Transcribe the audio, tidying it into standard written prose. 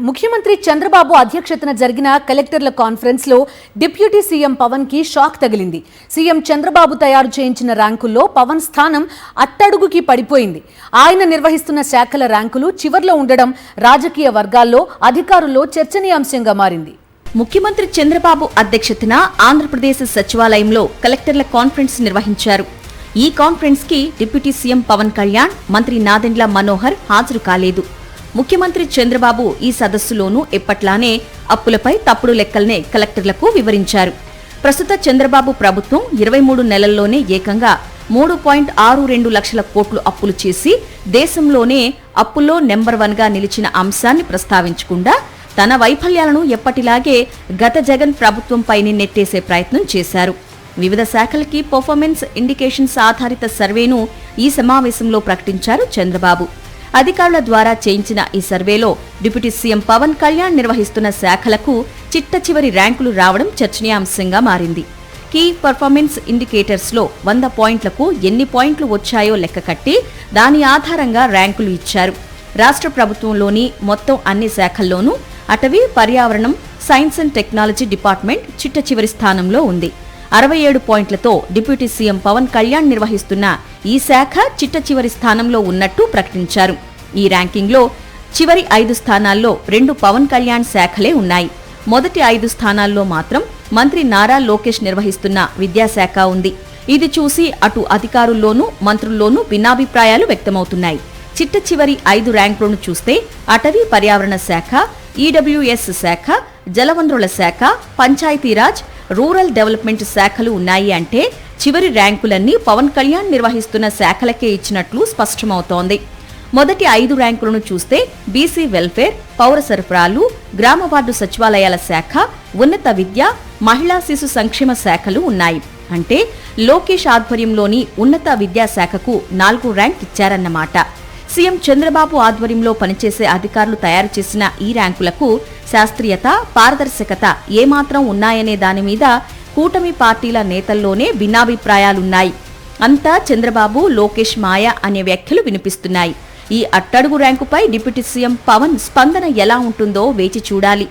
ముఖ్యమంత్రి చంద్రబాబు అధ్యక్షతన జరిగిన కలెక్టర్ల కాన్ఫరెన్స్ లో డిప్యూటీ సీఎం పవన్ కి షాక్ తగిలింది. సీఎం చంద్రబాబు తయారు చేయించిన ర్యాంకుల్లో పవన్ స్థానం అట్టడుగుకి పడిపోయింది. ఆయన నిర్వహిస్తున్న శాఖల ర్యాంకులు చివర్లో ఉండడం రాజకీయ వర్గాల్లో అధికారుల్లో చర్చనీయాంశంగా మారింది. ముఖ్యమంత్రి చంద్రబాబు అధ్యక్షతన ఆంధ్రప్రదేశ్ సచివాలయంలో కలెక్టర్ల కాన్ఫరెన్స్ నిర్వహించారు. ఈ కాన్ఫరెన్స్ కి డిప్యూటీ సీఎం పవన్ కళ్యాణ్, మంత్రి నాదెండ్ల మనోహర్ హాజరు కాలేదు. ముఖ్యమంత్రి చంద్రబాబు ఈ సదస్సులోనూ ఎప్పట్లానే అప్పులపై తప్పుడు లెక్కల్నే కలెక్టర్లకు వివరించారు. ప్రస్తుత చంద్రబాబు ప్రభుత్వం 23 నెలల్లోనే ఏకంగా 3.62 లక్షల కోట్లు అప్పులు చేసి దేశంలోనే అప్పుల్లో నెంబర్ 1గా నిలిచిన అంశాన్ని ప్రస్తావించకుండా తన వైఫల్యాలను ఎప్పటిలాగే గత జగన్ ప్రభుత్వంపైనే నెట్టేసే ప్రయత్నం చేశారు. వివిధ శాఖలకి పర్ఫార్మెన్స్ ఇండికేషన్స్ ఆధారిత సర్వేను ఈ సమావేశంలో ప్రకటించారు చంద్రబాబు. అధికారుల ద్వారా చేయించిన ఈ సర్వేలో డిప్యూటీ సీఎం పవన్ కళ్యాణ్ నిర్వహిస్తున్న శాఖలకు చిట్ట చివరి ర్యాంకులు రావడం చర్చనీయాంశంగా మారింది. కీ పర్ఫార్మెన్స్ ఇండికేటర్స్ లో 100 పాయింట్లకు ఎన్ని పాయింట్లు వచ్చాయో లెక్క కట్టి దాని ఆధారంగా ర్యాంకులు ఇచ్చారు. రాష్ట్ర ప్రభుత్వంలోని మొత్తం అన్ని శాఖల్లోనూ అటవీ, పర్యావరణం, సైన్స్ అండ్ టెక్నాలజీ డిపార్ట్మెంట్ చిట్ట చివరి స్థానంలో ఉంది. 67 పాయింట్లతో డిప్యూటీ సీఎం పవన్ కళ్యాణ్ నిర్వహిస్తున్న ఈ శాఖ చిట్ట చివరి స్థానంలో ఉన్నట్టు ప్రకటించారు. ఈ ర్యాంకింగ్లో చివరి 5 స్థానాల్లో 2 పవన్ కళ్యాణ్ శాఖలే ఉన్నాయి. మొదటి 5 స్థానాల్లో మాత్రం మంత్రి నారా లోకేష్ నిర్వహిస్తున్న విద్యాశాఖ ఉంది. ఇది చూసి అటు అధికారుల్లోనూ మంత్రుల్లోనూ భిన్నాభిప్రాయాలు వ్యక్తమవుతున్నాయి. చిట్ట చివరి 5 ర్యాంకులను చూస్తే అటవీ పర్యావరణ శాఖ, ఈడబ్ల్యూఎస్ శాఖ, జలవనరుల శాఖ, పంచాయతీరాజ్, రూరల్ డెవలప్మెంట్ శాఖలు ఉన్నాయి. అంటే చివరి ర్యాంకులన్నీ పవన్ కళ్యాణ్ నిర్వహిస్తున్న శాఖలకే ఇచ్చినట్లు స్పష్టమవుతోంది. మొదటి 5 ర్యాంకులను చూస్తే బీసీ వెల్ఫేర్, పౌర సరఫరాలు, గ్రామ వార్డు సచివాలయాల శాఖ, ఉన్నత విద్య, మహిళా శిశు సంక్షేమ శాఖలు ఉన్నాయి. అంటే లోకేష్ ఆధ్వర్యంలోని ఉన్నత విద్యాశాఖకు 4 ర్యాంక్ ఇచ్చారన్నమాట. సీఎం చంద్రబాబు ఆధ్వర్యంలో పనిచేసే అధికారులు తయారు చేసిన ఈ ర్యాంకులకు శాస్త్రీయత, పారదర్శకత ఏమాత్రం ఉన్నాయనే దాని మీద కూటమి పార్టీల నేతల్లోనే భిన్నాభిప్రాయాలున్నాయి. అంతా చంద్రబాబు, లోకేష్ మాయ అనే వ్యాఖ్యలు వినిపిస్తున్నాయి. ఈ అట్టడుగు ర్యాంకుపై డిప్యూటీ సీఎం పవన్ స్పందన ఎలా ఉంటుందో వేచి చూడాలి.